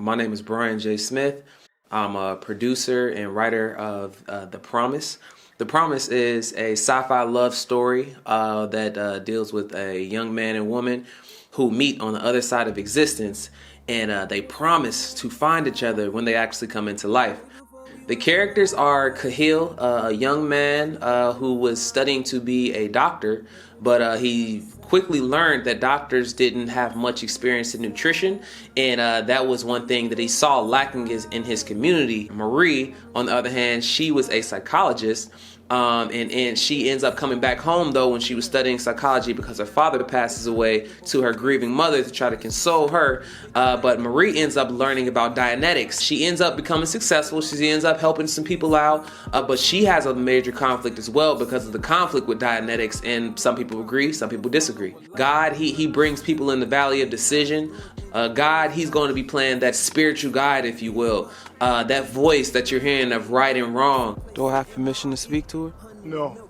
My name is Brian J. Smith. I'm a producer and writer of The Promise. The Promise is a sci-fi love story that deals with a young man and woman who meet on the other side of existence, and they promise to find each other when they actually come into life. The characters are Kahil, a young man who was studying to be a doctor, but he quickly learned that doctors didn't have much experience in nutrition, and that was one thing that he saw lacking in his community. Marie, on the other hand, she was a psychologist, and she ends up coming back home though when she was studying psychology because her father passes away to her grieving mother to try to console her. But Marie ends up learning about Dianetics. She ends up becoming successful. She ends up helping some people out, but she has a major conflict as well because of the conflict with Dianetics, and some people agree, some people disagree. God, he brings people in the valley of decision. God, he's going to be playing that spiritual guide, if you will, that voice that you're hearing of right and wrong. Do I have permission to speak to her? No.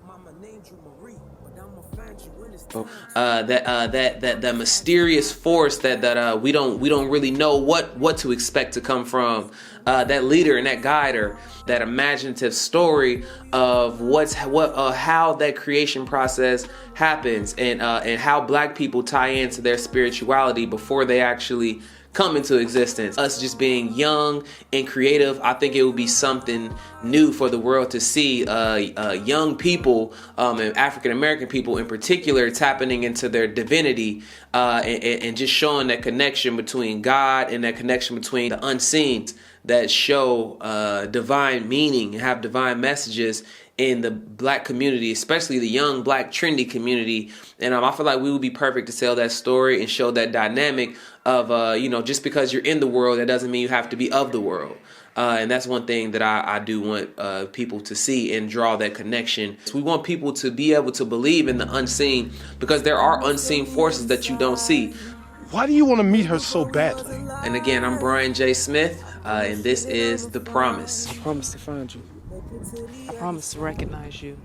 That mysterious force that we don't really know what to expect to come from that leader and that guider, that imaginative story of how that creation process happens, and how Black people tie into their spirituality before they actually come into existence. Us just being young and creative, I think it would be something new for the world to see young people, and African American people in particular, tapping into their divinity, and just showing that connection between God and that connection between the unseen that show divine meaning and have divine messages in the Black community, especially the young Black trendy community. And I feel like we would be perfect to tell that story and show that dynamic of, just because you're in the world, that doesn't mean you have to be of the world. And that's one thing that I do want people to see and draw that connection. So we want people to be able to believe in the unseen, because there are unseen forces that you don't see. Why do you want to meet her so badly? And again, I'm Brian J. Smith, and this is The Promise. I promise to find you. I promise to recognize you.